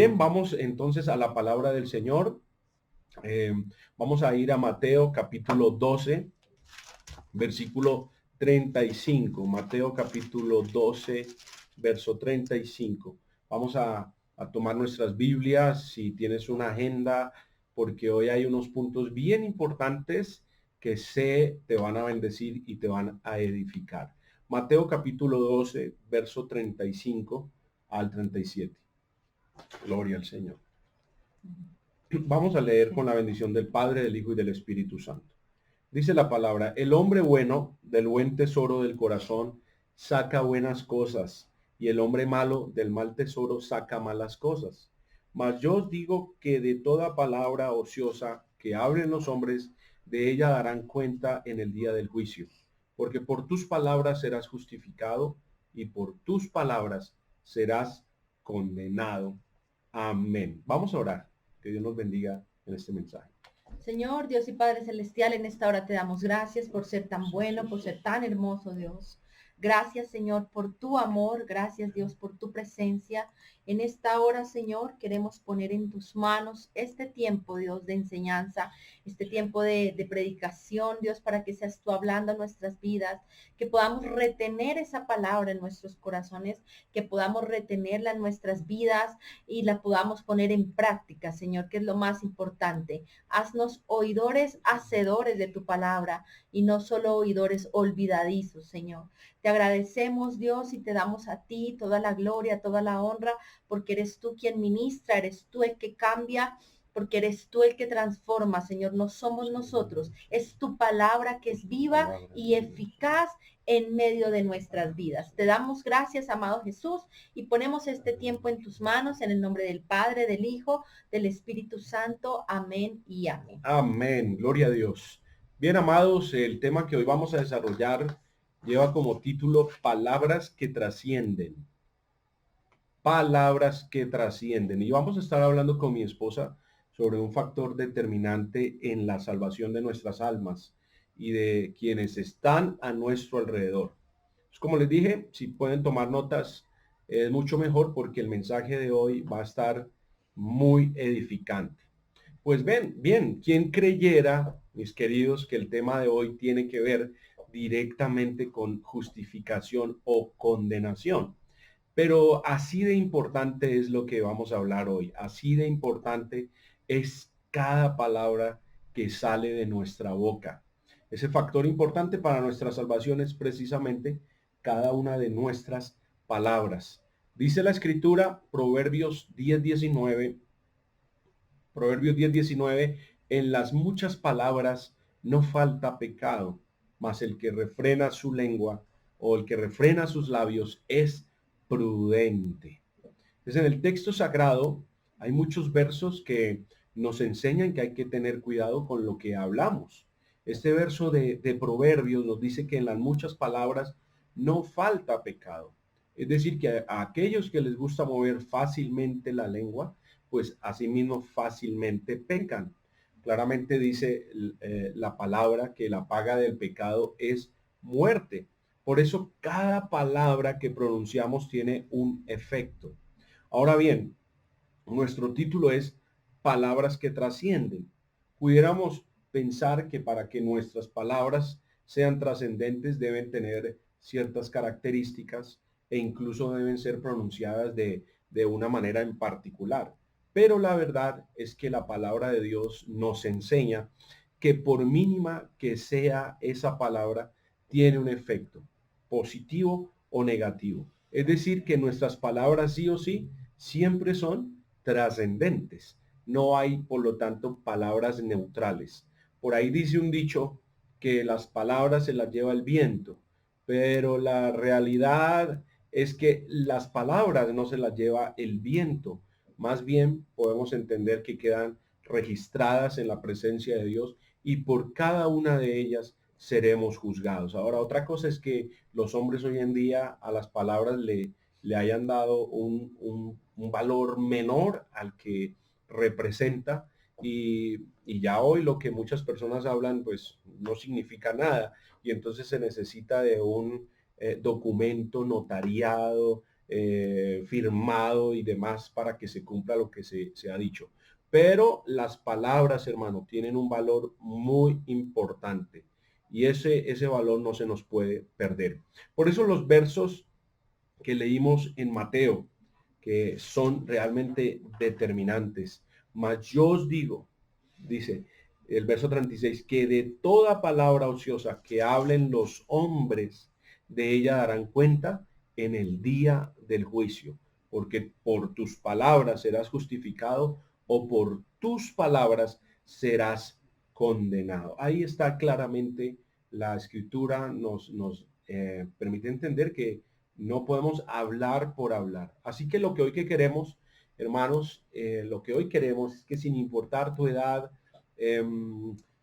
Bien, vamos entonces a la palabra del Señor. Eh, Vamos a ir a Mateo capítulo 12, versículo 35. Mateo capítulo 12, verso 35. Vamos a tomar nuestras Biblias, si tienes una agenda, porque hoy hay unos puntos bien importantes que sé te van a bendecir y te van a edificar. Mateo capítulo 12, verso 35 al 37. Gloria al Señor. Vamos a leer con la bendición del Padre, del Hijo y del Espíritu Santo. Dice la palabra: el hombre bueno del buen tesoro del corazón saca buenas cosas, y el hombre malo del mal tesoro saca malas cosas. Mas yo os digo que de toda palabra ociosa que hablen los hombres, de ella darán cuenta en el día del juicio. Porque por tus palabras serás justificado, y por tus palabras serás condenado. Amén. Vamos a orar. Que Dios nos bendiga en este mensaje. Señor, Dios y Padre Celestial, en esta hora te damos gracias por ser tan bueno, por ser tan hermoso, Dios. Gracias, Señor, por tu amor. Gracias, Dios, por tu presencia. En esta hora, Señor, queremos poner en tus manos este tiempo, Dios, de enseñanza, este tiempo de predicación, Dios, para que seas tú hablando a nuestras vidas, que podamos retener esa palabra en nuestros corazones, que podamos retenerla en nuestras vidas y la podamos poner en práctica, Señor, que es lo más importante. Haznos oidores, hacedores de tu palabra y no solo oidores olvidadizos, Señor. Te agradecemos, Dios, y te damos a ti toda la gloria, toda la honra, porque eres tú quien ministra, eres tú el que cambia, porque eres tú el que transforma, Señor. No somos nosotros, es tu palabra que es viva y eficaz en medio de nuestras vidas. Te damos gracias, amado Jesús, y ponemos este tiempo en tus manos, en el nombre del Padre, del Hijo, del Espíritu Santo. Amén y amén. Amén, gloria a Dios. Bien, amados, el tema que hoy vamos a desarrollar lleva como título Palabras que trascienden. Palabras que trascienden. Y vamos a estar hablando con mi esposa sobre un factor determinante en la salvación de nuestras almas y de quienes están a nuestro alrededor. Pues como les dije, si pueden tomar notas, es mucho mejor porque el mensaje de hoy va a estar muy edificante. Pues bien, ¿quién creyera, mis queridos, que el tema de hoy tiene que ver directamente con justificación o condenación? Pero así de importante es lo que vamos a hablar hoy. Así de importante es cada palabra que sale de nuestra boca. Ese factor importante para nuestra salvación es precisamente cada una de nuestras palabras. Dice la escritura, Proverbios 10:19, en las muchas palabras no falta pecado, mas el que refrena su lengua o el que refrena sus labios es prudente. Entonces, en el texto sagrado hay muchos versos que nos enseñan que hay que tener cuidado con lo que hablamos. Este verso de Proverbios nos dice que en las muchas palabras no falta pecado. Es decir, que a aquellos que les gusta mover fácilmente la lengua, pues asimismo fácilmente pecan. Claramente dice la palabra que la paga del pecado es muerte. Por eso cada palabra que pronunciamos tiene un efecto. Ahora bien, nuestro título es Palabras que trascienden. Pudiéramos pensar que para que nuestras palabras sean trascendentes deben tener ciertas características e incluso deben ser pronunciadas de una manera en particular. Pero la verdad es que la palabra de Dios nos enseña que por mínima que sea esa palabra, tiene un efecto positivo o negativo. Es decir, que nuestras palabras sí o sí siempre son trascendentes. No hay, por lo tanto, palabras neutrales. Por ahí dice un dicho que las palabras se las lleva el viento, pero la realidad es que las palabras no se las lleva el viento. Más bien podemos entender que quedan registradas en la presencia de Dios y por cada una de ellas seremos juzgados. Ahora, otra cosa es que los hombres hoy en día a las palabras le hayan dado un valor menor al que representa y ya hoy lo que muchas personas hablan pues no significa nada y entonces se necesita de un documento notariado firmado y demás para que se cumpla lo que se ha dicho. Pero las palabras, hermano, tienen un valor muy importante y ese valor no se nos puede perder. Por eso los versos que leímos en Mateo, que son realmente determinantes. Mas yo os digo, dice el verso 36, que de toda palabra ociosa que hablen los hombres, de ella darán cuenta en el día del juicio, porque por tus palabras serás justificado o por tus palabras serás condenado. Ahí está claramente la escritura nos permite entender que no podemos hablar por hablar. Así que lo que hoy que queremos, hermanos, lo que hoy queremos es que sin importar tu edad,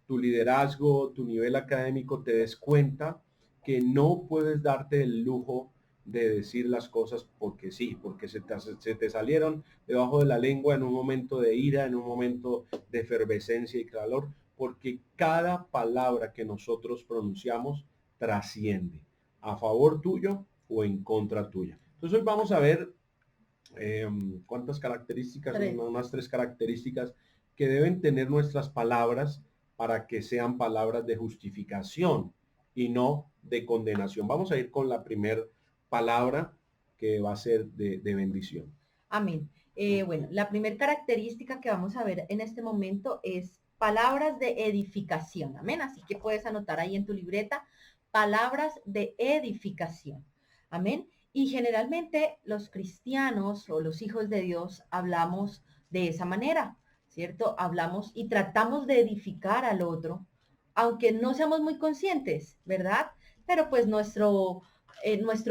tu liderazgo, tu nivel académico, te des cuenta que no puedes darte el lujo de decir las cosas porque sí, porque se te salieron debajo de la lengua en un momento de ira, en un momento de efervescencia y calor, porque cada palabra que nosotros pronunciamos trasciende a favor tuyo o en contra tuya. Entonces hoy vamos a ver cuántas características, unas 3 características que deben tener nuestras palabras para que sean palabras de justificación y no de condenación. Vamos a ir con la primera palabra que va a ser de bendición. Amén. Bueno, la primera característica que vamos a ver en este momento es palabras de edificación. Amén. Así que puedes anotar ahí en tu libreta palabras de edificación. Amén. Y generalmente los cristianos o los hijos de Dios hablamos de esa manera, ¿cierto? Hablamos y tratamos de edificar al otro, aunque no seamos muy conscientes, ¿verdad? Pero pues nuestro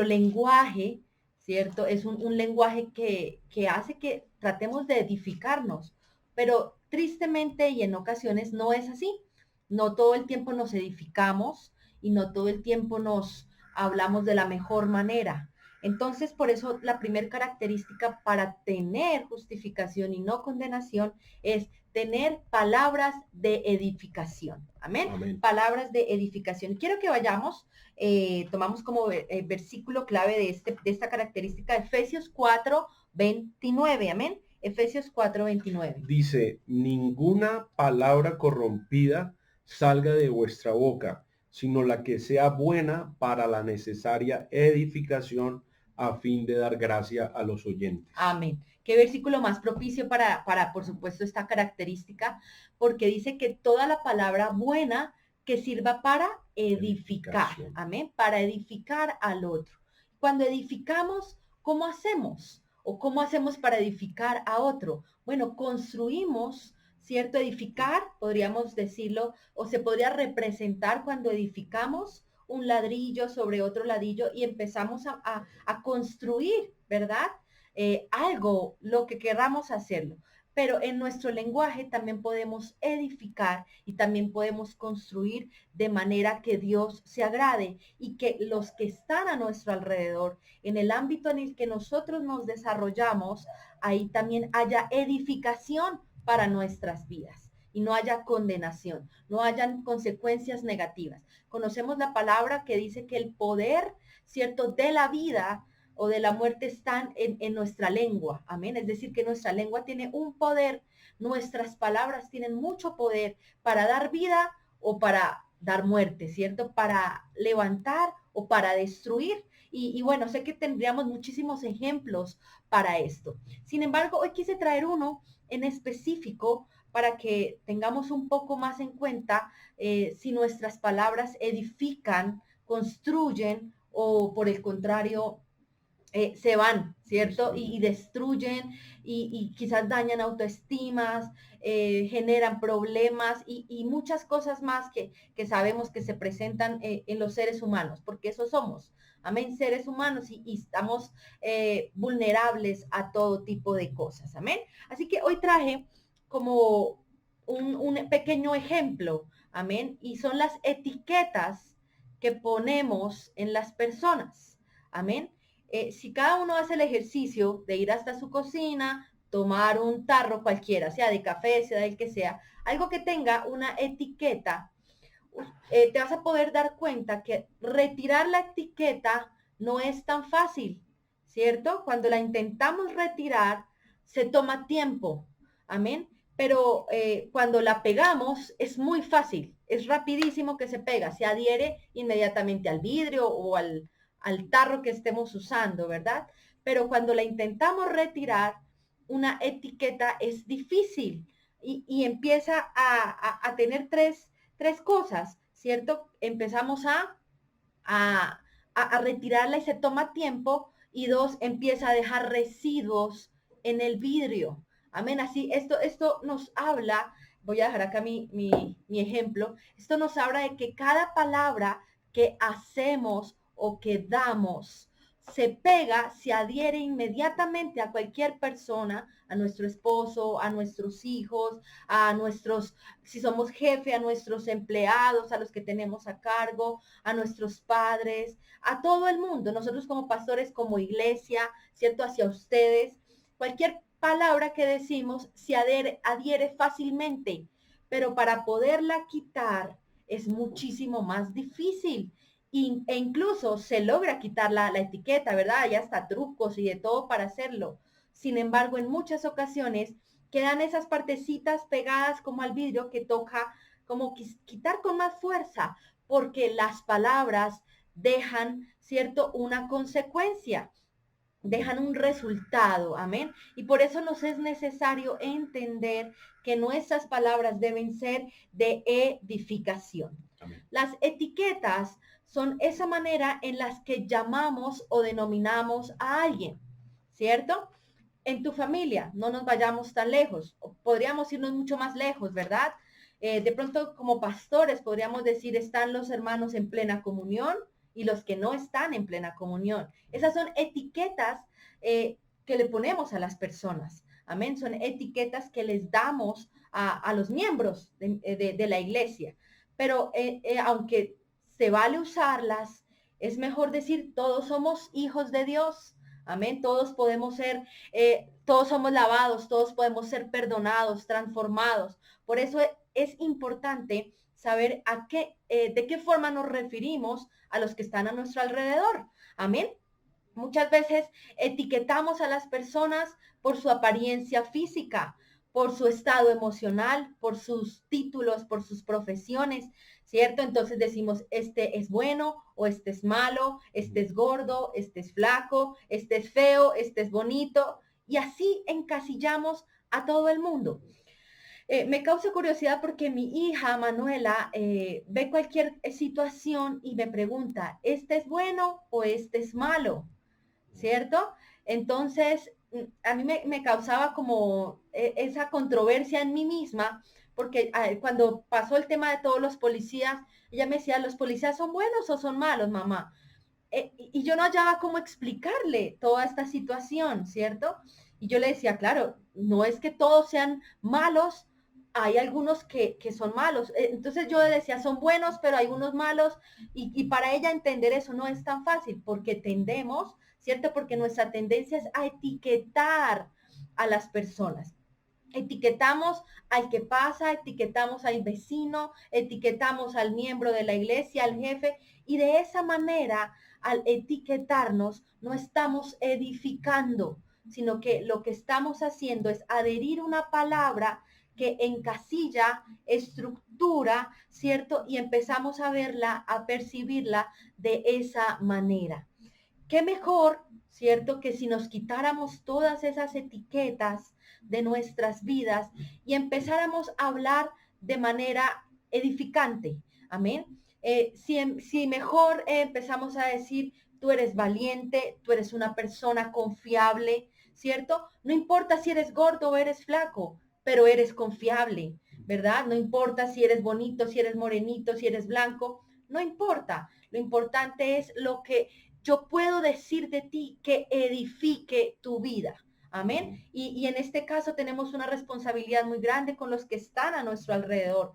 lenguaje, ¿cierto? Es un lenguaje que hace que tratemos de edificarnos, pero tristemente y en ocasiones no es así. No todo el tiempo nos edificamos y no todo el tiempo nos hablamos de la mejor manera. Entonces, por eso la primera característica para tener justificación y no condenación es tener palabras de edificación. Amén. Amén. Palabras de edificación. Quiero que vayamos, tomamos como versículo clave de esta característica Efesios 4:29. Amén. Efesios 4:29. Dice, ninguna palabra corrompida salga de vuestra boca, sino la que sea buena para la necesaria edificación a fin de dar gracia a los oyentes. Amén. Qué versículo más propicio para, por supuesto, esta característica, porque dice que toda la palabra buena que sirva para edificar. Amén. Para edificar al otro. Cuando edificamos, ¿cómo hacemos? ¿O cómo hacemos para edificar a otro? Bueno, construimos, ¿cierto? Edificar, podríamos decirlo, o se podría representar cuando edificamos un ladrillo sobre otro ladrillo y empezamos a construir, ¿verdad? Algo, lo que queramos hacerlo. Pero en nuestro lenguaje también podemos edificar y también podemos construir de manera que Dios se agrade y que los que están a nuestro alrededor, en el ámbito en el que nosotros nos desarrollamos, ahí también haya edificación para nuestras vidas y no haya condenación, no hayan consecuencias negativas. Conocemos la palabra que dice que el poder, ¿cierto?, de la vida o de la muerte están en nuestra lengua. Amén. Es decir, que nuestra lengua tiene un poder, nuestras palabras tienen mucho poder para dar vida o para dar muerte, ¿cierto? Para levantar o para destruir. Y bueno, sé que tendríamos muchísimos ejemplos para esto. Sin embargo, hoy quise traer uno en específico para que tengamos un poco más en cuenta si nuestras palabras edifican, construyen o por el contrario se van, ¿cierto? Y destruyen y quizás dañan autoestimas, generan problemas y muchas cosas más que sabemos que se presentan en los seres humanos, porque eso somos, amén, seres humanos y estamos vulnerables a todo tipo de cosas, amén. Así que hoy traje como un pequeño ejemplo, amén, y son las etiquetas que ponemos en las personas, amén. Si cada uno hace el ejercicio de ir hasta su cocina, tomar un tarro cualquiera, sea de café, sea del que sea, algo que tenga una etiqueta, te vas a poder dar cuenta que retirar la etiqueta no es tan fácil, ¿cierto? Cuando la intentamos retirar, se toma tiempo, amén. Pero cuando la pegamos es muy fácil, es rapidísimo que se pega, se adhiere inmediatamente al vidrio o al tarro que estemos usando, ¿verdad? Pero cuando la intentamos retirar, una etiqueta es difícil y empieza a tener tres cosas, ¿cierto? Empezamos a, a retirarla y se toma tiempo, y dos, empieza a dejar residuos en el vidrio. Amén. Así, esto nos habla, voy a dejar acá mi ejemplo, esto nos habla de que cada palabra que hacemos o que damos se pega, se adhiere inmediatamente a cualquier persona, a nuestro esposo, a nuestros hijos, a nuestros, si somos jefe, a nuestros empleados, a los que tenemos a cargo, a nuestros padres, a todo el mundo. Nosotros como pastores, como iglesia, ¿cierto? Hacia ustedes, cualquier palabra que decimos se adhiere fácilmente, pero para poderla quitar es muchísimo más difícil. E incluso se logra quitar la etiqueta, ¿verdad? Hay hasta trucos y de todo para hacerlo. Sin embargo, en muchas ocasiones quedan esas partecitas pegadas como al vidrio que toca como quitar con más fuerza, porque las palabras dejan, ¿cierto? Una consecuencia, dejan un resultado, amén. Y por eso nos es necesario entender que nuestras palabras deben ser de edificación. Amén. Las etiquetas son esa manera en las que llamamos o denominamos a alguien, ¿cierto? En tu familia, no nos vayamos tan lejos, podríamos irnos mucho más lejos, ¿verdad? De pronto como pastores podríamos decir, están los hermanos en plena comunión y los que no están en plena comunión. Esas son etiquetas que le ponemos a las personas. Amén. Son etiquetas que les damos a los miembros de la iglesia. Pero aunque se vale usarlas, es mejor decir, todos somos hijos de Dios. Amén. Todos podemos ser, todos somos lavados, todos podemos ser perdonados, transformados. Por eso es importante saber de qué forma nos referimos a los que están a nuestro alrededor. Amén. Muchas veces etiquetamos a las personas por su apariencia física, por su estado emocional, por sus títulos, por sus profesiones, ¿cierto? Entonces decimos, este es bueno o este es malo, este es gordo, este es flaco, este es feo, este es bonito, y así encasillamos a todo el mundo. Me causa curiosidad porque mi hija Manuela ve cualquier situación y me pregunta, ¿este es bueno o este es malo? ¿Cierto? Entonces, a mí me causaba como esa controversia en mí misma, porque cuando pasó el tema de todos los policías, ella me decía, ¿los policías son buenos o son malos, mamá? Y yo no hallaba cómo explicarle toda esta situación, ¿cierto? Y yo le decía, claro, no es que todos sean malos, hay algunos que son malos. Entonces yo decía, son buenos, pero hay unos malos. Y para ella entender eso no es tan fácil, porque tendemos, ¿cierto? Porque nuestra tendencia es a etiquetar a las personas. Etiquetamos al que pasa, etiquetamos al vecino, etiquetamos al miembro de la iglesia, al jefe, y de esa manera, al etiquetarnos, no estamos edificando, sino que lo que estamos haciendo es adherir una palabra que encasilla, estructura, ¿cierto? Y empezamos a verla, a percibirla de esa manera. Qué mejor, ¿cierto? Que si nos quitáramos todas esas etiquetas de nuestras vidas y empezáramos a hablar de manera edificante. Amén. Si mejor empezamos a decir, tú eres valiente, tú eres una persona confiable, ¿cierto? No importa si eres gordo o eres flaco, pero eres confiable, ¿verdad? No importa si eres bonito, si eres morenito, si eres blanco, no importa. Lo importante es lo que yo puedo decir de ti que edifique tu vida. Amén. Y en este caso tenemos una responsabilidad muy grande con los que están a nuestro alrededor,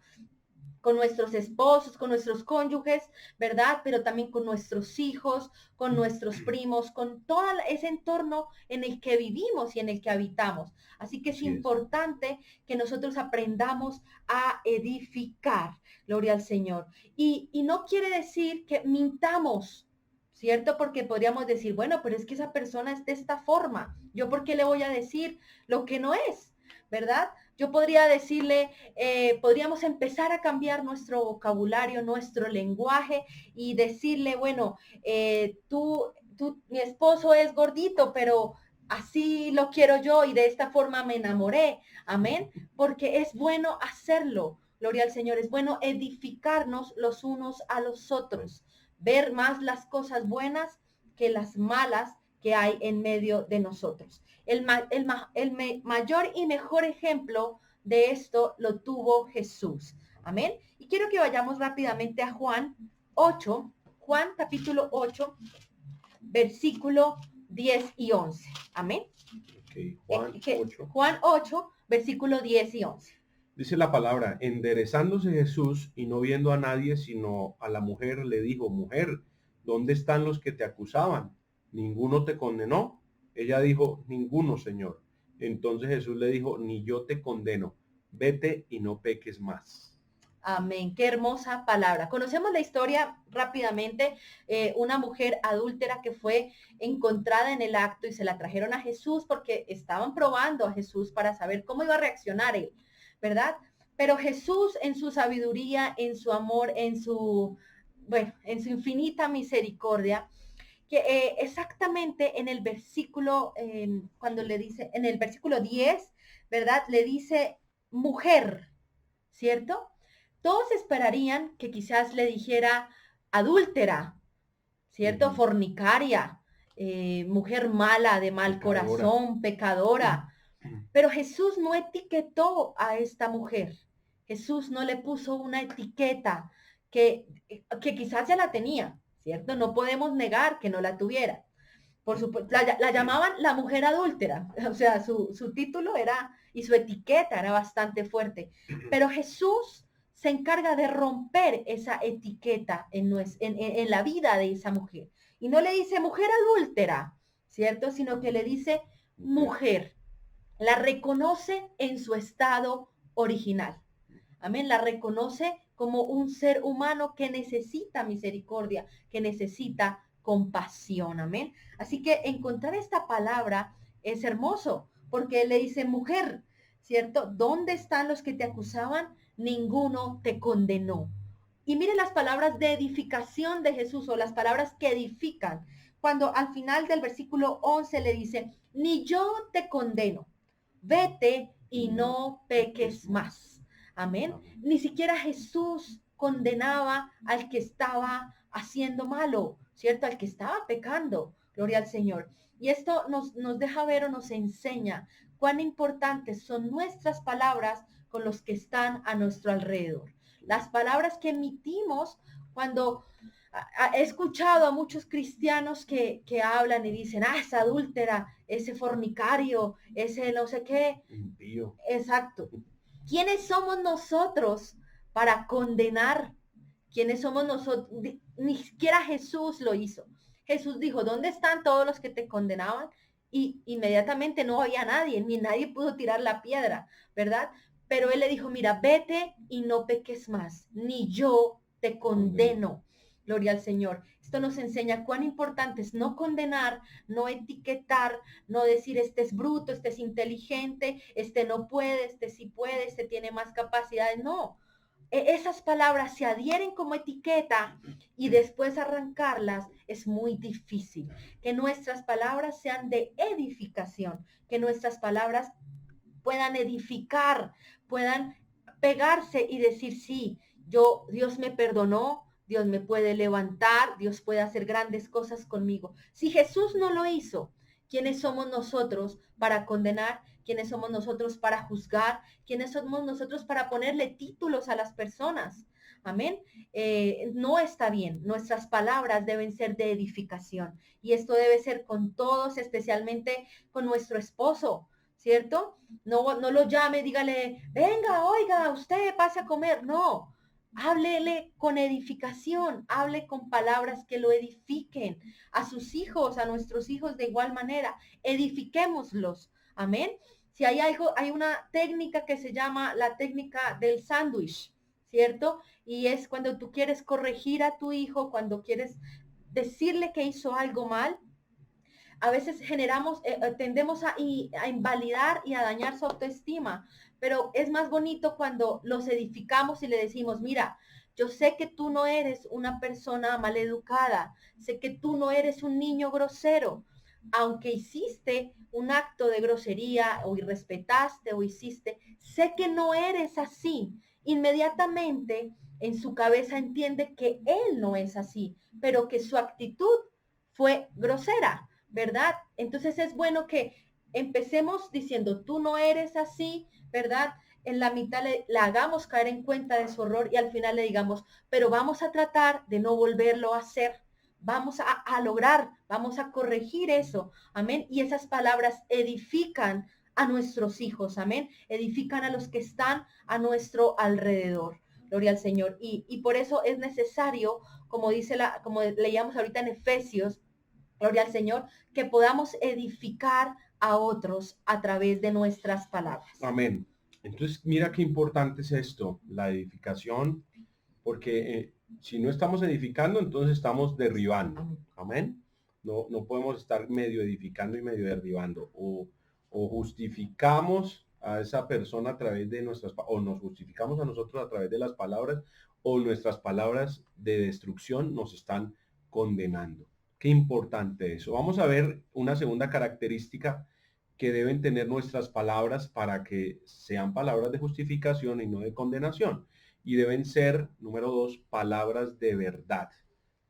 con nuestros esposos, con nuestros cónyuges, ¿verdad? Pero también con nuestros hijos, con nuestros primos, con todo ese entorno en el que vivimos y en el que habitamos. Así que es importante que nosotros aprendamos a edificar, gloria al Señor. Y no quiere decir que mintamos, ¿cierto? Porque podríamos decir, bueno, pero es que esa persona es de esta forma. ¿Yo por qué le voy a decir lo que no es? ¿Verdad? Yo podría decirle, podríamos empezar a cambiar nuestro vocabulario, nuestro lenguaje y decirle, bueno, mi esposo es gordito, pero así lo quiero yo y de esta forma me enamoré. Amén. Porque es bueno hacerlo. Gloria al Señor. Es bueno edificarnos los unos a los otros, ver más las cosas buenas que las malas que hay en medio de nosotros. Mayor y mejor ejemplo de esto lo tuvo Jesús. Amén. Y quiero que vayamos rápidamente a Juan 8, Juan capítulo 8, versículo 10 y 11. Amén. Okay, Juan 8. Juan 8, versículo 10 y 11. Dice la palabra, enderezándose Jesús y no viendo a nadie, sino a la mujer, le dijo, mujer, ¿dónde están los que te acusaban? ¿Ninguno te condenó? Ella dijo, ninguno, Señor. Entonces Jesús le dijo, ni yo te condeno, vete y no peques más. Amén, qué hermosa palabra. Conocemos la historia rápidamente, una mujer adúltera que fue encontrada en el acto y se la trajeron a Jesús porque estaban probando a Jesús para saber cómo iba a reaccionar él, ¿verdad? Pero Jesús en su sabiduría, en su amor, en su infinita misericordia, que exactamente en el versículo, cuando le dice, en el versículo 10, ¿verdad? Le dice mujer, ¿cierto? Todos esperarían que quizás le dijera adúltera, ¿cierto? Fornicaria, mujer mala, de mal corazón, pecadora. Pero Jesús no etiquetó a esta mujer. Jesús no le puso una etiqueta que quizás ya la tenía, ¿cierto? No podemos negar que no la tuviera. Por supuesto, la llamaban la mujer adúltera, o sea, su título era, y su etiqueta era bastante fuerte. Pero Jesús se encarga de romper esa etiqueta en la vida de esa mujer. Y no le dice mujer adúltera, ¿cierto? Sino que le dice mujer. La reconoce en su estado original. Amén. La reconoce como un ser humano que necesita misericordia, que necesita compasión. Amén. Así que encontrar esta palabra es hermoso, porque le dice mujer, ¿cierto? ¿Dónde están los que te acusaban? Ninguno te condenó. Y mire las palabras de edificación de Jesús o las palabras que edifican. Cuando al final del versículo 11 le dice, ni yo te condeno, vete y no peques más. Amén. Ni siquiera Jesús condenaba al que estaba haciendo malo, ¿cierto? Al que estaba pecando. Gloria al Señor. Y esto nos deja ver o nos enseña cuán importantes son nuestras palabras con los que están a nuestro alrededor. Las palabras que emitimos cuando he escuchado a muchos cristianos que hablan y dicen, esa adúltera, ese fornicario, ese no sé qué. Impío. Exacto. ¿Quiénes somos nosotros para condenar? ¿Quiénes somos nosotros? Ni siquiera Jesús lo hizo. Jesús dijo, ¿dónde están todos los que te condenaban? Y inmediatamente no había nadie, ni nadie pudo tirar la piedra, ¿verdad? Pero él le dijo, mira, vete y no peques más, ni yo te condeno. Gloria al Señor. Esto nos enseña cuán importante es no condenar, no etiquetar, no decir este es bruto, este es inteligente, este no puede, este sí puede, este tiene más capacidades. No, esas palabras se adhieren como etiqueta y después arrancarlas es muy difícil. Que nuestras palabras sean de edificación, que nuestras palabras puedan edificar, puedan pegarse y decir, sí, Dios me perdonó, Dios me puede levantar, Dios puede hacer grandes cosas conmigo. Si Jesús no lo hizo, ¿quiénes somos nosotros para condenar? ¿Quiénes somos nosotros para juzgar? ¿Quiénes somos nosotros para ponerle títulos a las personas? Amén. No está bien. Nuestras palabras deben ser de edificación. Y esto debe ser con todos, especialmente con nuestro esposo, ¿cierto? No lo llame, dígale, venga, oiga, usted pase a comer. No, háblele con edificación, hable con palabras que lo edifiquen. A sus hijos, a nuestros hijos de igual manera, edifiquémoslos. Amén. Si hay algo, hay una técnica que se llama la técnica del sándwich, ¿cierto? Y es cuando tú quieres corregir a tu hijo, cuando quieres decirle que hizo algo mal, a veces tendemos a invalidar y a dañar su autoestima, pero es más bonito cuando los edificamos y le decimos, mira, yo sé que tú no eres una persona maleducada, sé que tú no eres un niño grosero, aunque hiciste un acto de grosería o irrespetaste o hiciste, sé que no eres así. Inmediatamente en su cabeza entiende que él no es así, pero que su actitud fue grosera. ¿Verdad? Entonces es bueno que empecemos diciendo, tú no eres así, ¿verdad? En la mitad la hagamos caer en cuenta de su error y al final le digamos, pero vamos a tratar de no volverlo a hacer. Vamos a lograr, vamos a corregir eso. Amén. Y esas palabras edifican a nuestros hijos. Amén. Edifican a los que están a nuestro alrededor. Gloria al Señor. Y por eso es necesario, como como leíamos ahorita en Efesios, gloria al Señor, que podamos edificar a otros a través de nuestras palabras. Amén. Entonces, mira qué importante es esto, la edificación, porque si no estamos edificando, entonces estamos derribando. Amén. No podemos estar medio edificando y medio derribando. O justificamos a esa persona a través de o nos justificamos a nosotros a través de las palabras, o nuestras palabras de destrucción nos están condenando. Qué importante eso. Vamos a ver una segunda característica que deben tener nuestras palabras para que sean palabras de justificación y no de condenación. Y deben ser, número 2, palabras de verdad.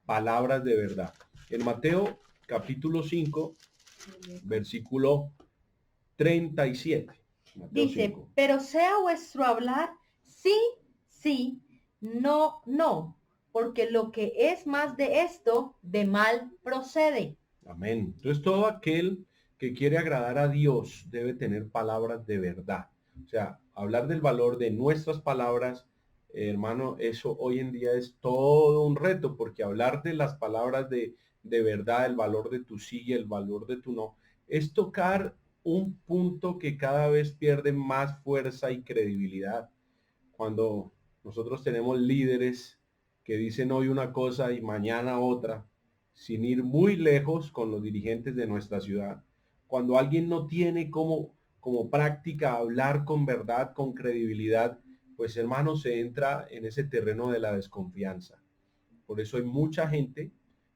Palabras de verdad. En Mateo capítulo 5, versículo 37. Mateo Dice, 5. pero sea vuestro hablar sí, sí, no, no, porque lo que es más de esto, de mal procede. Amén. Entonces todo aquel que quiere agradar a Dios debe tener palabras de verdad. O sea, hablar del valor de nuestras palabras, hermano, eso hoy en día es todo un reto, porque hablar de las palabras de verdad, el valor de tu sí y el valor de tu no, es tocar un punto que cada vez pierde más fuerza y credibilidad. Cuando nosotros tenemos líderes que dicen hoy una cosa y mañana otra, sin ir muy lejos con los dirigentes de nuestra ciudad. Cuando alguien no tiene como práctica hablar con verdad, con credibilidad, pues hermano, se entra en ese terreno de la desconfianza. Por eso hay mucha gente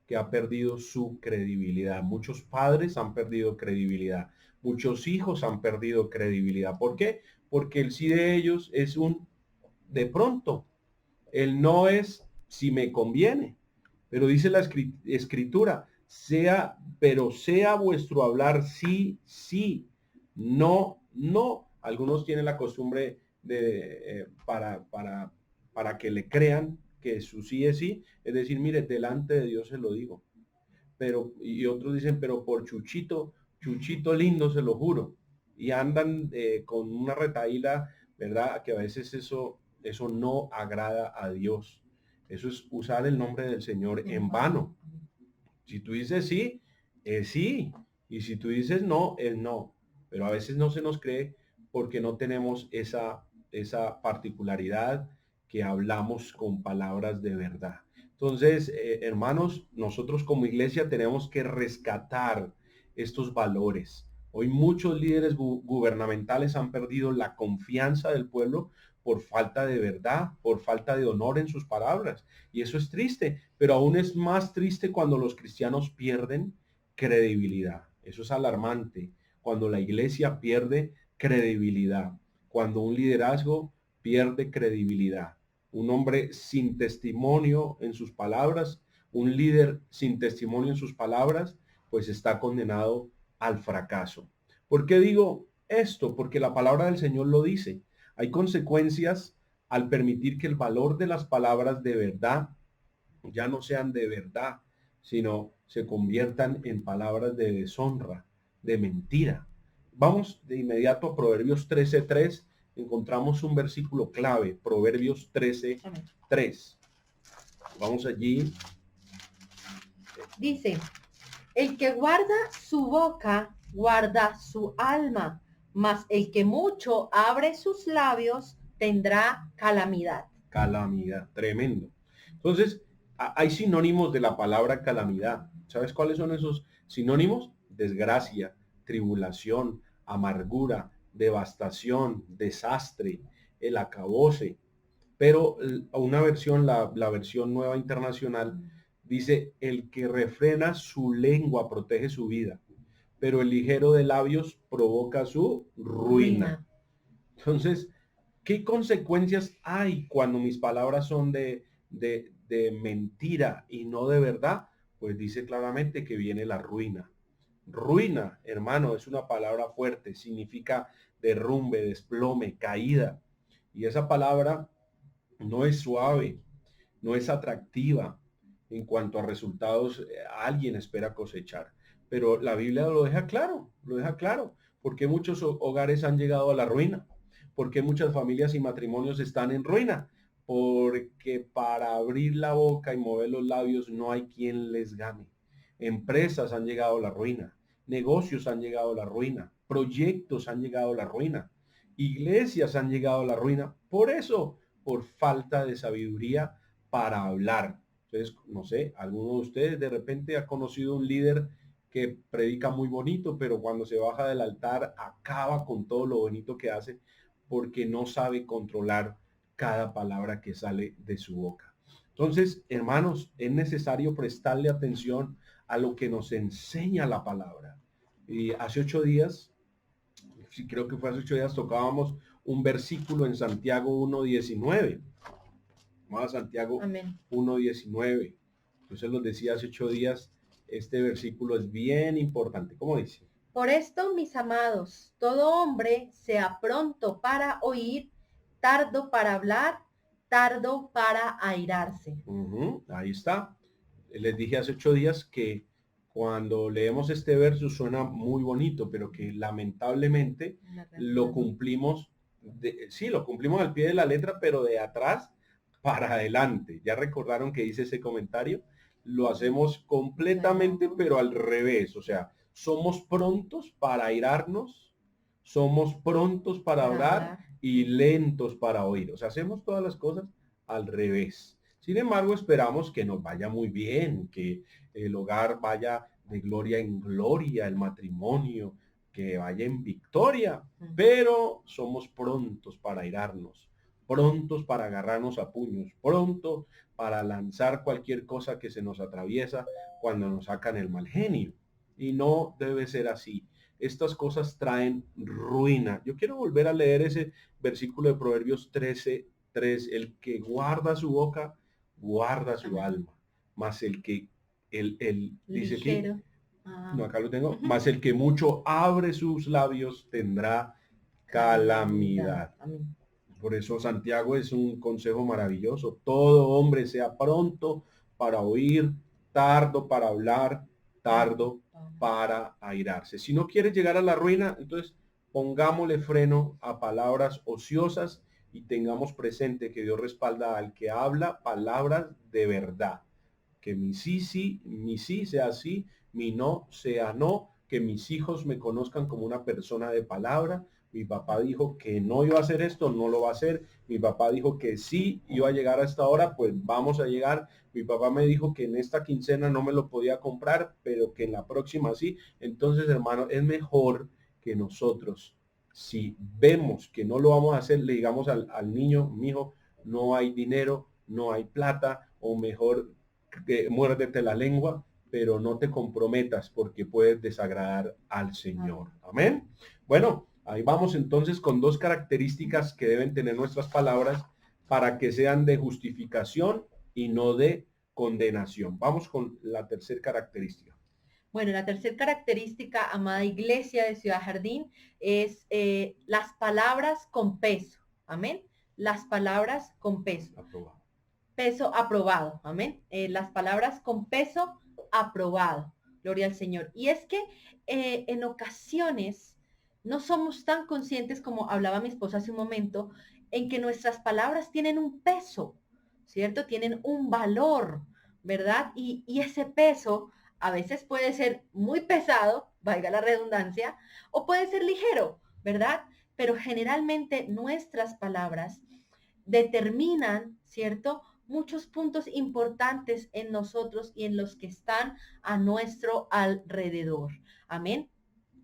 que ha perdido su credibilidad. Muchos padres han perdido credibilidad. Muchos hijos han perdido credibilidad. ¿Por qué? Porque el sí de ellos es un de pronto. El no es si me conviene. Pero dice la escritura, pero sea vuestro hablar sí, sí, no, no. Algunos tienen la costumbre de, para que le crean que su sí es sí, es decir, mire, delante de Dios se lo digo. Pero, y otros dicen, pero por Chuchito, Chuchito lindo, se lo juro. Y andan con una retaíla, ¿verdad? Que a veces eso no agrada a Dios. Eso es usar el nombre del Señor en vano. Si tú dices sí, es sí. Y si tú dices no, es no. Pero a veces no se nos cree porque no tenemos esa particularidad que hablamos con palabras de verdad. Entonces, hermanos, nosotros como iglesia tenemos que rescatar estos valores. Hoy muchos líderes gubernamentales han perdido la confianza del pueblo por falta de verdad, por falta de honor en sus palabras. Y eso es triste, pero aún es más triste cuando los cristianos pierden credibilidad. Eso es alarmante, cuando la iglesia pierde credibilidad, cuando un liderazgo pierde credibilidad. Un hombre sin testimonio en sus palabras, un líder sin testimonio en sus palabras, pues está condenado al fracaso. ¿Por qué digo esto? Porque la palabra del Señor lo dice. Hay consecuencias al permitir que el valor de las palabras de verdad ya no sean de verdad, sino se conviertan en palabras de deshonra, de mentira. Vamos de inmediato a Proverbios 13:3. Encontramos un versículo clave, Proverbios 13:3. Vamos allí. Dice, el que guarda su boca, guarda su alma, mas el que mucho abre sus labios tendrá calamidad. Calamidad, tremendo. Entonces, Hay sinónimos de la palabra calamidad. ¿Sabes cuáles son esos sinónimos? Desgracia, tribulación, amargura, devastación, desastre, el acabose. Pero una versión, la versión nueva internacional, dice, el que refrena su lengua protege su vida, pero el ligero de labios provoca su ruina. Ruina. Entonces, ¿qué consecuencias hay cuando mis palabras son de mentira y no de verdad? Pues dice claramente que viene la ruina. Ruina, hermano, es una palabra fuerte, significa derrumbe, desplome, caída. Y esa palabra no es suave, no es atractiva en cuanto a resultados alguien espera cosechar. Pero la Biblia lo deja claro, porque muchos hogares han llegado a la ruina, porque muchas familias y matrimonios están en ruina, porque para abrir la boca y mover los labios no hay quien les gane. Empresas han llegado a la ruina, negocios han llegado a la ruina, proyectos han llegado a la ruina, iglesias han llegado a la ruina. Por eso, por falta de sabiduría para hablar. Entonces, no sé, alguno de ustedes de repente ha conocido un líder que predica muy bonito, pero cuando se baja del altar acaba con todo lo bonito que hace porque no sabe controlar cada palabra que sale de su boca. Entonces, hermanos, es necesario prestarle atención a lo que nos enseña la palabra. Y hace 8 días, sí, creo que fue hace 8 días, tocábamos un versículo en Santiago 1:19. Vamos a Santiago Amén. 1:19. Yo se los decía hace 8 días, este versículo es bien importante. ¿Cómo dice? Por esto, mis amados, todo hombre sea pronto para oír, tardo para hablar, tardo para airarse. Ahí está. Les dije hace 8 días que cuando leemos este verso suena muy bonito, pero que lamentablemente lo cumplimos, sí, lo cumplimos al pie de la letra, pero de atrás para adelante. ¿Ya recordaron que hice ese comentario? Lo hacemos completamente, pero al revés. O sea, somos prontos para airarnos, somos prontos para hablar y lentos para oír. O sea, hacemos todas las cosas al revés. Sin embargo, esperamos que nos vaya muy bien, que el hogar vaya de gloria en gloria, el matrimonio, que vaya en victoria, pero somos prontos para airarnos, prontos para agarrarnos a puños, pronto para lanzar cualquier cosa que se nos atraviesa cuando nos sacan el mal genio. Y no debe ser así. Estas cosas traen ruina. Yo quiero volver a leer ese versículo de Proverbios 13:3. El que guarda su boca, guarda su alma. Más el que, dice aquí, no, acá lo tengo, más el que mucho abre sus labios tendrá calamidad. Amén. Por eso Santiago es un consejo maravilloso. Todo hombre sea pronto para oír, tardo para hablar, tardo para airarse. Si no quieres llegar a la ruina, entonces pongámosle freno a palabras ociosas y tengamos presente que Dios respalda al que habla palabras de verdad. Que mi sí sea sí, mi no sea no, que mis hijos me conozcan como una persona de palabra. Mi papá dijo que no iba a hacer esto, no lo va a hacer. Mi papá dijo que sí iba a llegar a esta hora, pues vamos a llegar. Mi papá me dijo que en esta quincena no me lo podía comprar, pero que en la próxima sí. Entonces, hermano, es mejor que nosotros, si vemos que no lo vamos a hacer, le digamos al niño, mi hijo, no hay dinero, no hay plata, o mejor muérdete la lengua, pero no te comprometas porque puedes desagradar al Señor. Amén. Bueno, ahí vamos entonces con dos características que deben tener nuestras palabras para que sean de justificación y no de condenación. Vamos con la tercera característica. Bueno, la tercera característica, amada iglesia de Ciudad Jardín, es las palabras con peso. Amén. Las palabras con peso. Aprobado. Peso aprobado. Amén. Las palabras con peso aprobado. Gloria al Señor. Y es que en ocasiones no somos tan conscientes, como hablaba mi esposa hace un momento, en que nuestras palabras tienen un peso, ¿cierto? Tienen un valor, ¿verdad? Y ese peso a veces puede ser muy pesado, valga la redundancia, o puede ser ligero, ¿verdad? Pero generalmente nuestras palabras determinan, ¿cierto? muchos puntos importantes en nosotros y en los que están a nuestro alrededor. Amén.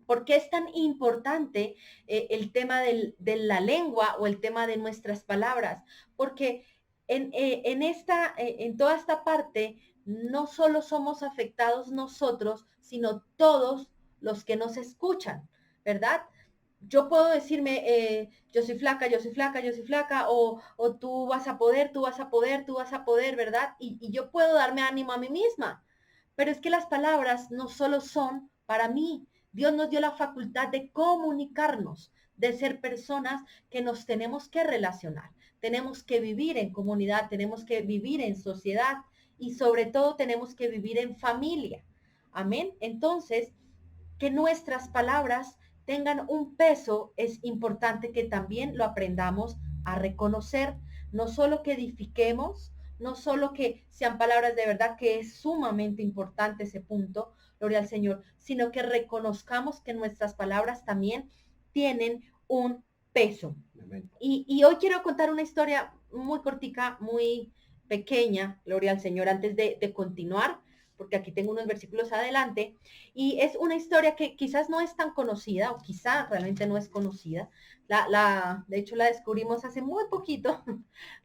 ¿Por qué es tan importante el tema de la lengua o el tema de nuestras palabras? Porque en toda esta parte, no solo somos afectados nosotros, sino todos los que nos escuchan, ¿verdad? Yo puedo decirme, yo soy flaca, yo soy flaca, yo soy flaca, o tú vas a poder, tú vas a poder, tú vas a poder, ¿verdad? Y yo puedo darme ánimo a mí misma. Pero es que las palabras no solo son para mí. Dios nos dio la facultad de comunicarnos, de ser personas que nos tenemos que relacionar. Tenemos que vivir en comunidad, tenemos que vivir en sociedad y sobre todo tenemos que vivir en familia. Amén. Entonces, que nuestras palabras tengan un peso, es importante que también lo aprendamos a reconocer, no solo que edifiquemos, no solo que sean palabras de verdad, que es sumamente importante ese punto, gloria al Señor, sino que reconozcamos que nuestras palabras también tienen un peso. Y hoy quiero contar una historia muy cortica, muy pequeña, gloria al Señor, antes de continuar, porque aquí tengo unos versículos adelante, y es una historia que quizás no es tan conocida, o quizá realmente no es conocida. De hecho, la descubrimos hace muy poquito,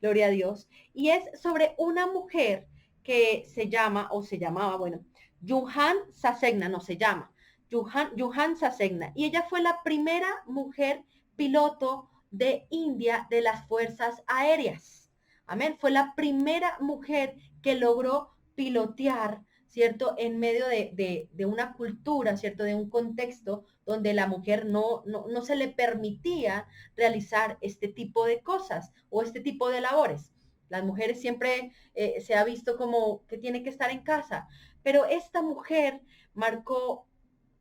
gloria a Dios, y es sobre una mujer que se llama, o se llamaba, bueno, Yuhan Sasegna, no se llama, Yuhan Sasegna, y ella fue la primera mujer piloto de India de las Fuerzas Aéreas. Amén. Fue la primera mujer que logró pilotear, ¿cierto? En medio de una cultura, ¿cierto? De un contexto donde la mujer no se le permitía realizar este tipo de cosas o este tipo de labores. Las mujeres siempre se ha visto como que tiene que estar en casa, pero esta mujer marcó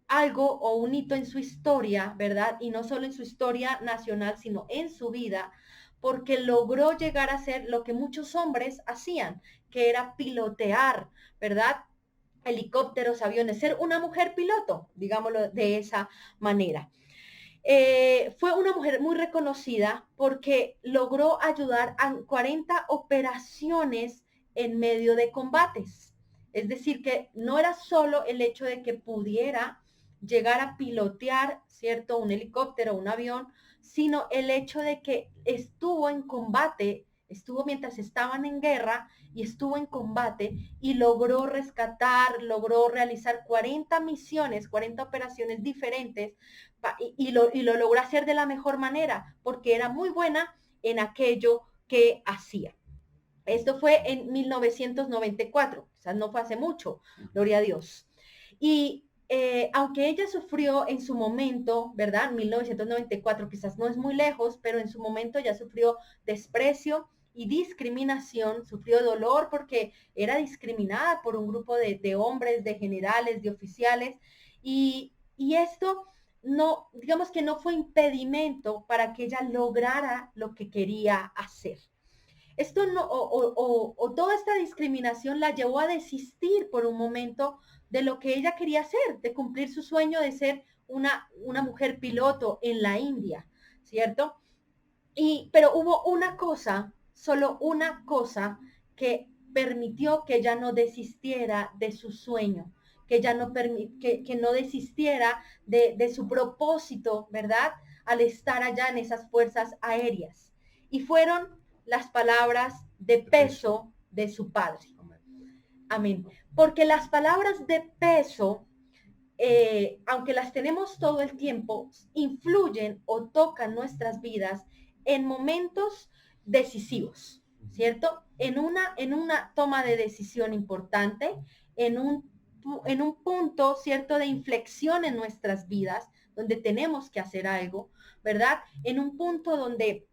algo o un hito en su historia, ¿verdad? Y no solo en su historia nacional, sino en su vida, porque logró llegar a ser lo que muchos hombres hacían, que era pilotear, ¿verdad? Helicópteros, aviones, ser una mujer piloto, digámoslo de esa manera. Fue una mujer muy reconocida porque logró ayudar a 40 operaciones en medio de combates. Es decir, que no era solo el hecho de que pudiera llegar a pilotear, ¿cierto? Un helicóptero, un avión, sino el hecho de que estuvo en combate, estuvo mientras estaban en guerra y estuvo en combate y logró rescatar, logró realizar 40 misiones, 40 operaciones diferentes y lo logró hacer de la mejor manera porque era muy buena en aquello que hacía. Esto fue en 1994, o sea, no fue hace mucho, gloria a Dios. Y aunque ella sufrió en su momento, ¿verdad? 1994 quizás no es muy lejos, pero en su momento ya sufrió desprecio y discriminación, sufrió dolor porque era discriminada por un grupo de hombres, de generales, de oficiales, y esto no, digamos que no fue impedimento para que ella lograra lo que quería hacer. Esto no, o toda esta discriminación la llevó a desistir por un momento de lo que ella quería hacer, de cumplir su sueño de ser una mujer piloto en la India, ¿cierto? Pero hubo una cosa, solo una cosa, que permitió que ella no desistiera de su sueño, que ella que no desistiera de su propósito, ¿verdad? Al estar allá en esas fuerzas aéreas. Y fueron las palabras de peso de su padre. Amén. Porque las palabras de peso, aunque las tenemos todo el tiempo, influyen o tocan nuestras vidas en momentos decisivos, ¿cierto? En una toma de decisión importante, en un punto, ¿cierto?, de inflexión en nuestras vidas, donde tenemos que hacer algo, ¿verdad? En un punto donde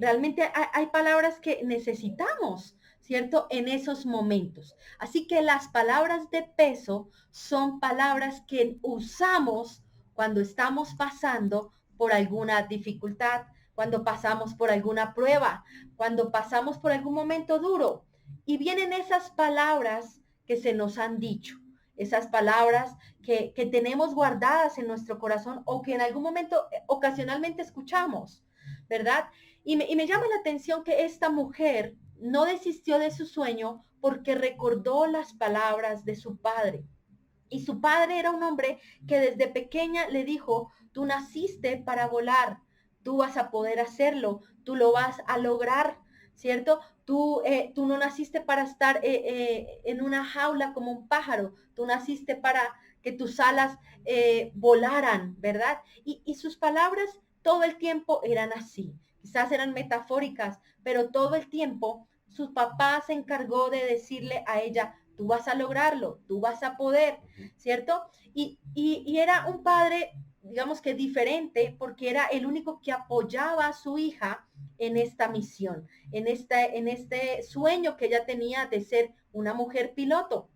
realmente hay palabras que necesitamos, ¿cierto? En esos momentos. Así que las palabras de peso son palabras que usamos cuando estamos pasando por alguna dificultad, cuando pasamos por alguna prueba, cuando pasamos por algún momento duro. Y vienen esas palabras que se nos han dicho, esas palabras que tenemos guardadas en nuestro corazón o que en algún momento ocasionalmente escuchamos, ¿verdad? Y me llama la atención que esta mujer, no desistió de su sueño porque recordó las palabras de su padre. Y su padre era un hombre que desde pequeña le dijo, tú naciste para volar, tú vas a poder hacerlo, tú lo vas a lograr, ¿cierto? Tú no naciste para estar en una jaula como un pájaro, tú naciste para que tus alas volaran, ¿verdad? Y sus palabras todo el tiempo eran así, quizás eran metafóricas, pero todo el tiempo su papá se encargó de decirle a ella, tú vas a lograrlo, tú vas a poder, ¿cierto? Y era un padre, digamos que diferente, porque era el único que apoyaba a su hija en esta misión, en este sueño que ella tenía de ser una mujer piloto.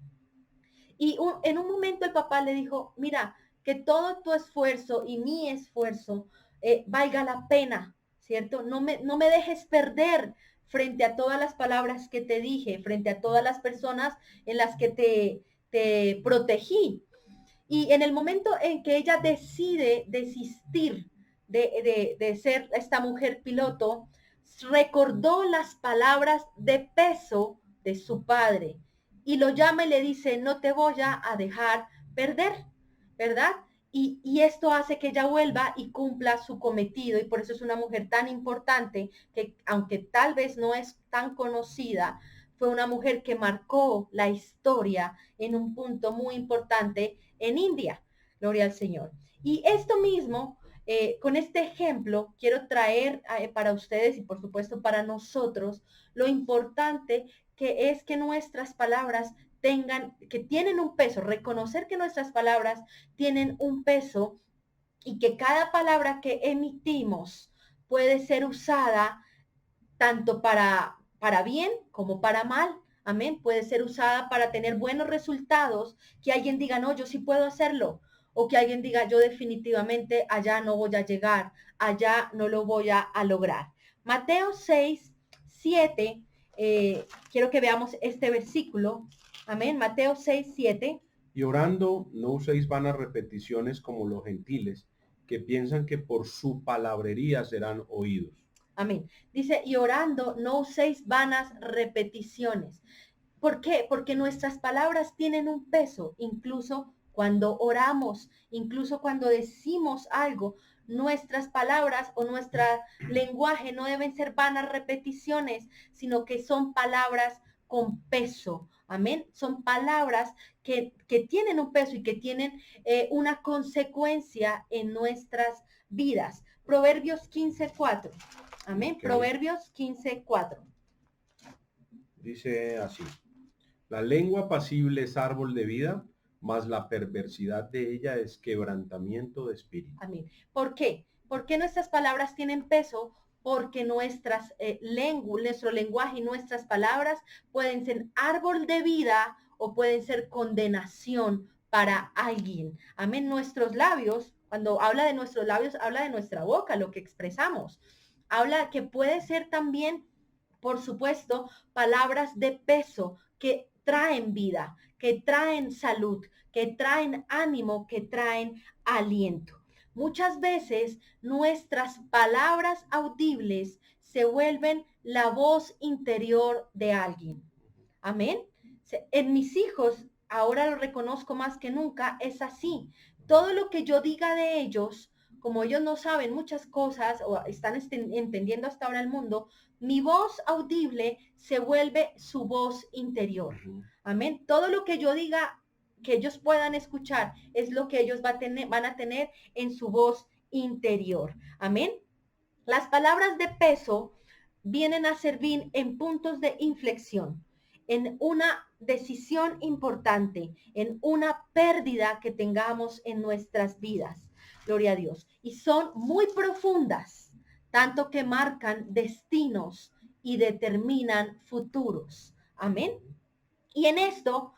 Y en un momento el papá le dijo, mira, que todo tu esfuerzo y mi esfuerzo valga la pena, ¿cierto? No me dejes perder frente a todas las palabras que te dije, frente a todas las personas en las que te protegí. Y en el momento en que ella decide desistir de ser esta mujer piloto, recordó las palabras de peso de su padre y lo llama y le dice, no te voy a dejar perder, ¿verdad? Y esto hace que ella vuelva y cumpla su cometido y por eso es una mujer tan importante que aunque tal vez no es tan conocida, fue una mujer que marcó la historia en un punto muy importante en India. Gloria al Señor. Y esto mismo, con este ejemplo, quiero traer para ustedes y por supuesto para nosotros lo importante que es que nuestras palabras que tienen un peso, reconocer que nuestras palabras tienen un peso y que cada palabra que emitimos puede ser usada tanto para bien como para mal. Amén. Puede ser usada para tener buenos resultados, que alguien diga, no, yo sí puedo hacerlo. O que alguien diga, yo definitivamente allá no voy a llegar, allá no lo voy a lograr. Mateo 6, 7, quiero que veamos este versículo. Amén. Mateo 6, 7. Y orando, no uséis vanas repeticiones como los gentiles, que piensan que por su palabrería serán oídos. Amén. Dice, y orando, no uséis vanas repeticiones. ¿Por qué? Porque nuestras palabras tienen un peso, incluso cuando oramos, incluso cuando decimos algo. Nuestras palabras o nuestro lenguaje no deben ser vanas repeticiones, sino que son palabras con peso. Amén. Son palabras que tienen un peso y que tienen una consecuencia en nuestras vidas. Proverbios 15:4. Amén. Okay. Proverbios 15:4. Dice así. La lengua apacible es árbol de vida, mas la perversidad de ella es quebrantamiento de espíritu. Amén. ¿Por qué? ¿Por qué nuestras palabras tienen peso? Porque nuestro lenguaje y nuestras palabras pueden ser árbol de vida o pueden ser condenación para alguien. Amén. Nuestros labios, cuando habla de nuestros labios, habla de nuestra boca, lo que expresamos. Habla que puede ser también, por supuesto, palabras de peso que traen vida, que traen salud, que traen ánimo, que traen aliento. Muchas veces nuestras palabras audibles se vuelven la voz interior de alguien. Amén. En mis hijos, ahora lo reconozco más que nunca, es así. Todo lo que yo diga de ellos, como ellos no saben muchas cosas o están entendiendo hasta ahora el mundo, mi voz audible se vuelve su voz interior. Amén. Todo lo que yo diga que ellos puedan escuchar es lo que ellos van a tener en su voz interior. Amén. Las palabras de peso vienen a servir en puntos de inflexión, en una decisión importante, en una pérdida que tengamos en nuestras vidas. Gloria a Dios. Y son muy profundas, tanto que marcan destinos y determinan futuros. Amén. Y en esto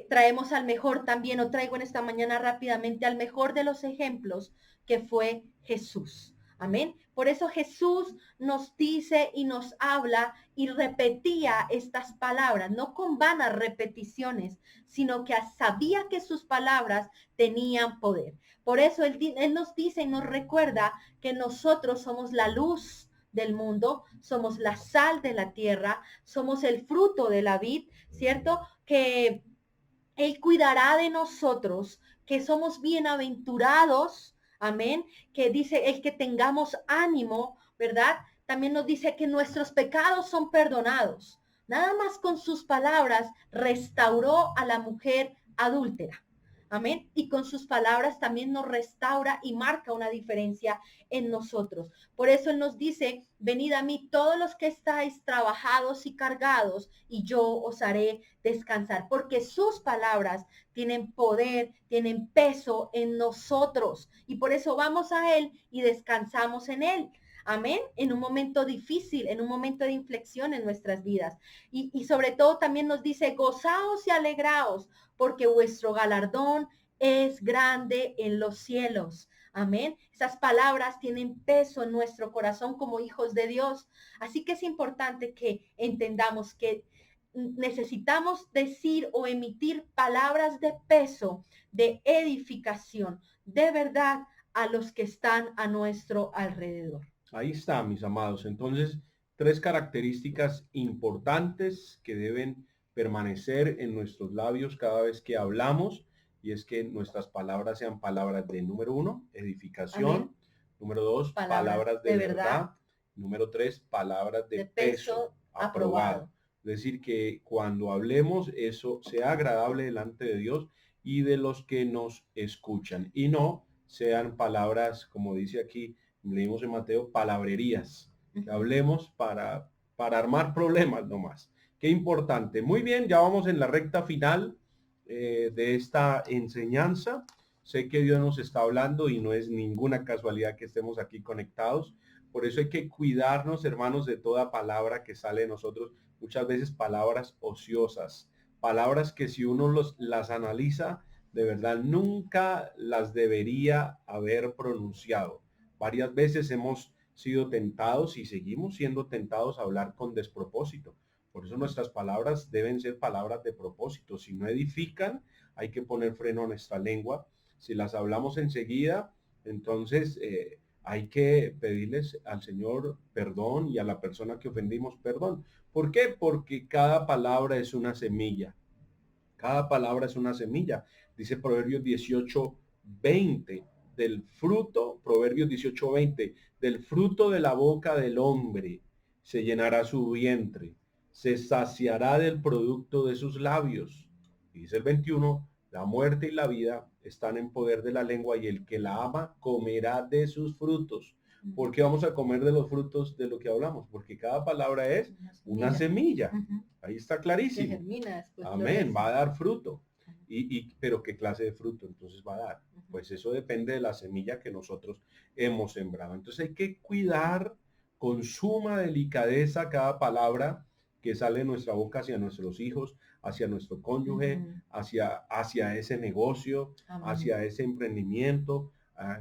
traemos al mejor también, o traigo en esta mañana rápidamente al mejor de los ejemplos, que fue Jesús. Amén. Por eso Jesús nos dice y nos habla y repetía estas palabras, no con vanas repeticiones, sino que sabía que sus palabras tenían poder. Por eso él nos dice y nos recuerda que nosotros somos la luz del mundo, somos la sal de la tierra, somos el fruto de la vid, ¿cierto? Que Él cuidará de nosotros, que somos bienaventurados, amén, que dice el que tengamos ánimo, ¿verdad? También nos dice que nuestros pecados son perdonados. Nada más con sus palabras restauró a la mujer adúltera. Amén. Y con sus palabras también nos restaura y marca una diferencia en nosotros. Por eso Él nos dice, venid a mí todos los que estáis trabajados y cargados, y yo os haré descansar. Porque sus palabras tienen poder, tienen peso en nosotros. Y por eso vamos a Él y descansamos en Él. Amén. En un momento difícil, en un momento de inflexión en nuestras vidas. Y sobre todo también nos dice, gozaos y alegraos, porque vuestro galardón es grande en los cielos. Amén. Esas palabras tienen peso en nuestro corazón como hijos de Dios. Así que es importante que entendamos que necesitamos decir o emitir palabras de peso, de edificación, de verdad a los que están a nuestro alrededor. Ahí está, mis amados. Entonces, tres características importantes que deben permanecer en nuestros labios cada vez que hablamos, y es que nuestras palabras sean palabras de, número uno, edificación; Amén. número dos, palabras de verdad; número tres, palabras de peso, aprobado. Es decir, que cuando hablemos eso sea agradable delante de Dios y de los que nos escuchan, y no sean palabras, como dice aquí, leímos en Mateo, palabrerías, que hablemos para armar problemas nomás. Qué importante. Muy bien, ya vamos en la recta final de esta enseñanza. Sé que Dios nos está hablando y no es ninguna casualidad que estemos aquí conectados. Por eso hay que cuidarnos, hermanos, de toda palabra que sale de nosotros. Muchas veces palabras ociosas, palabras que si uno las analiza, de verdad nunca las debería haber pronunciado. Varias veces hemos sido tentados y seguimos siendo tentados a hablar con despropósito. Por eso nuestras palabras deben ser palabras de propósito. Si no edifican, hay que poner freno a nuestra lengua. Si las hablamos enseguida, entonces hay que pedirles al Señor perdón y a la persona que ofendimos perdón. ¿Por qué? Porque cada palabra es una semilla. Cada palabra es una semilla. Dice Proverbios 18:20, del fruto, Proverbios 18:20, del fruto de la boca del hombre se llenará su vientre, se saciará del producto de sus labios. Y dice el 21, la muerte y la vida están en poder de la lengua y el que la ama comerá de sus frutos. ¿Por qué vamos a comer de los frutos de lo que hablamos? Porque cada palabra es una semilla. Ahí está clarísimo. Amén, va a dar fruto. Pero ¿qué clase de fruto entonces va a dar? Pues eso depende de la semilla que nosotros hemos sembrado. Entonces hay que cuidar con suma delicadeza cada palabra que sale de nuestra boca hacia nuestros hijos, hacia nuestro cónyuge, hacia ese negocio, hacia ese emprendimiento,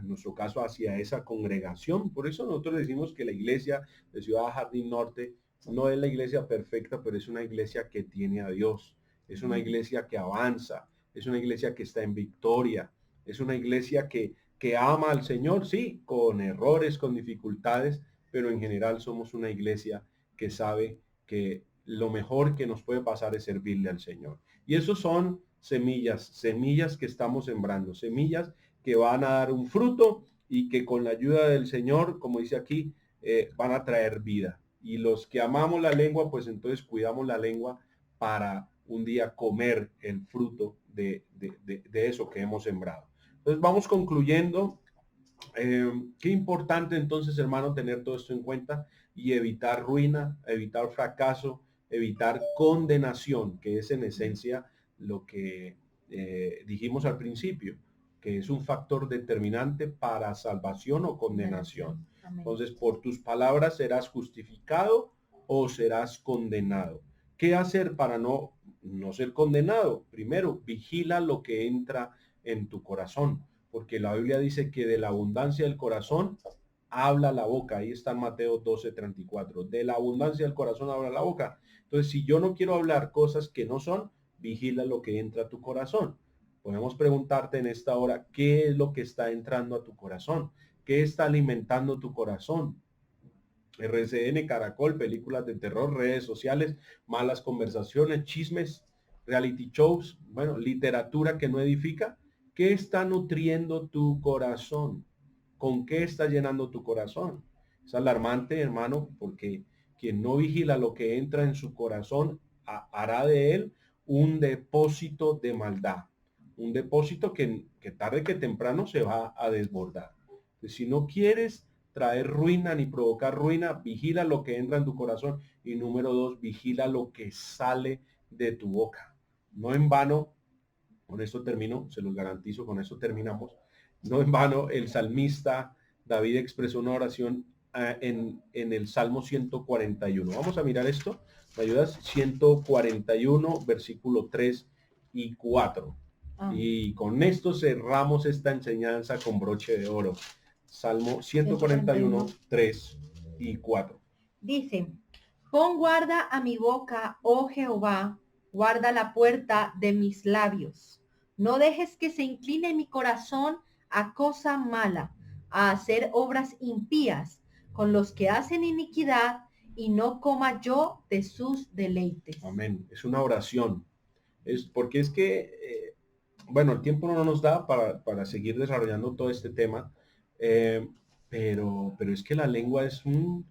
en nuestro caso hacia esa congregación. Por eso nosotros decimos que la iglesia de Ciudad Jardín Norte no es la iglesia perfecta, pero es una iglesia que tiene a Dios. Es una iglesia que avanza, es una iglesia que está en victoria, es una iglesia que ama al Señor, sí, con errores, con dificultades, pero en general somos una iglesia que sabe que lo mejor que nos puede pasar es servirle al Señor. Y esos son semillas, semillas que estamos sembrando, semillas que van a dar un fruto y que con la ayuda del Señor, como dice aquí, van a traer vida. Y los que amamos la lengua, pues entonces cuidamos la lengua para un día comer el fruto de eso que hemos sembrado. Entonces vamos concluyendo. Qué importante entonces, hermano, tener todo esto en cuenta y evitar ruina, evitar fracaso, evitar condenación, que es en esencia lo que dijimos al principio, que es un factor determinante para salvación o condenación. Entonces, por tus palabras serás justificado o serás condenado. ¿Qué hacer para no ser condenado? Primero, vigila lo que entra en tu corazón, porque la Biblia dice que de la abundancia del corazón habla la boca. Ahí está en Mateo 12:34. De la abundancia del corazón habla la boca. Entonces, si yo no quiero hablar cosas que no son, vigila lo que entra a tu corazón. Podemos preguntarte en esta hora, ¿qué es lo que está entrando a tu corazón? ¿Qué está alimentando tu corazón? RCN, Caracol, películas de terror, redes sociales, malas conversaciones, chismes, reality shows, bueno, literatura que no edifica. ¿Qué está nutriendo tu corazón? ¿Con qué está llenando tu corazón? Es alarmante, hermano, porque quien no vigila lo que entra en su corazón hará de él un depósito de maldad, un depósito que tarde que temprano se va a desbordar. Entonces, si no quieres traer ruina ni provocar ruina, vigila lo que entra en tu corazón. Y número dos, vigila lo que sale de tu boca. No en vano, con esto termino, se los garantizo, con esto terminamos. No en vano, el salmista David expresó una oración en el Salmo 141. Vamos a mirar esto. ¿Me ayudas? 141, versículo 3 y 4. Y con esto cerramos esta enseñanza con broche de oro. Salmo 141, 3 y 4. Dice, pon guarda a mi boca, oh Jehová, guarda la puerta de mis labios. No dejes que se incline mi corazón a cosa mala, a hacer obras impías con los que hacen iniquidad, y no coma yo de sus deleites. Amén. Es una oración. Es porque es que, bueno, el tiempo no nos da para seguir desarrollando todo este tema, eh, pero es que la lengua es un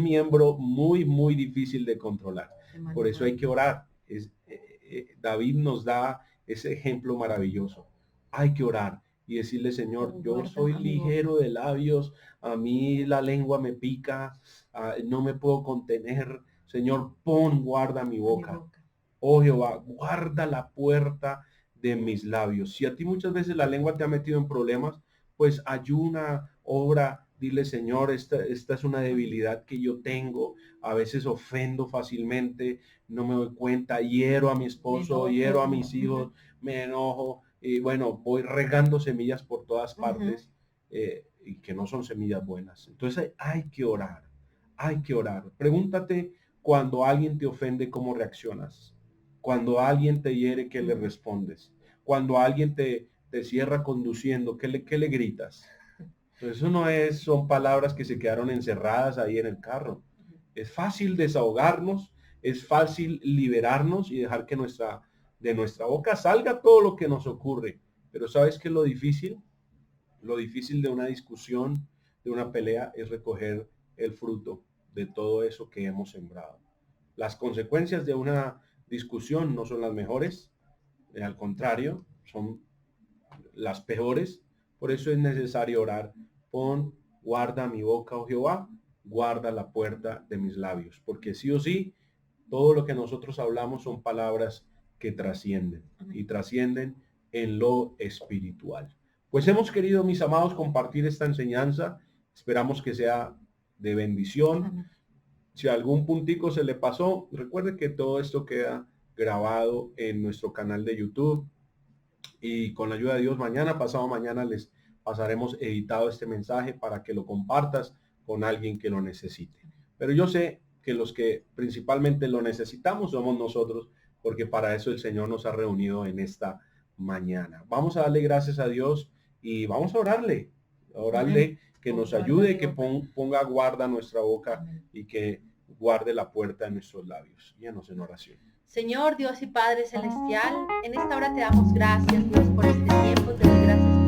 miembro muy, muy difícil de controlar. Por eso hay que orar. David nos da ese ejemplo maravilloso. Hay que orar y decirle, Señor, yo soy ligero de labios, a mí la lengua me pica, no me puedo contener. Señor, pon guarda mi boca. Oh Jehová, guarda la puerta de mis labios. Si a ti muchas veces la lengua te ha metido en problemas, pues ayuna, obra, dile, Señor, esta es una debilidad que yo tengo. A veces ofendo fácilmente, no me doy cuenta, hiero a mi esposo, hiero a mis hijos, me enojo. Y bueno, voy regando semillas por todas partes y que no son semillas buenas. Entonces hay que orar, hay que orar. Pregúntate cuando alguien te ofende, ¿cómo reaccionas? Cuando alguien te hiere, ¿qué le respondes? Cuando alguien te cierra conduciendo, ¿qué le gritas? Entonces eso no es, son palabras que se quedaron encerradas ahí en el carro. Es fácil desahogarnos, es fácil liberarnos y dejar que de nuestra boca salga todo lo que nos ocurre. Pero ¿sabes qué es lo difícil? Lo difícil de una discusión, de una pelea, es recoger el fruto de todo eso que hemos sembrado. Las consecuencias de una discusión no son las mejores, al contrario, son las peores. Por eso es necesario orar. Pon, guarda mi boca, oh Jehová, guarda la puerta de mis labios. Porque sí o sí, todo lo que nosotros hablamos son palabras que trascienden y trascienden en lo espiritual. Pues hemos querido, mis amados, compartir esta enseñanza. Esperamos que sea de bendición. Si algún puntico se le pasó, recuerde que todo esto queda grabado en nuestro canal de YouTube y con la ayuda de Dios mañana, pasado mañana, les pasaremos editado este mensaje para que lo compartas con alguien que lo necesite. Pero yo sé que los que principalmente lo necesitamos somos nosotros, porque para eso el Señor nos ha reunido en esta mañana. Vamos a darle gracias a Dios y vamos a orarle que nos ayude, que ponga guarda nuestra boca y que guarde la puerta de nuestros labios. Guíanos en oración. Señor Dios y Padre Celestial, en esta hora te damos gracias, Dios, por este tiempo. Te doy gracias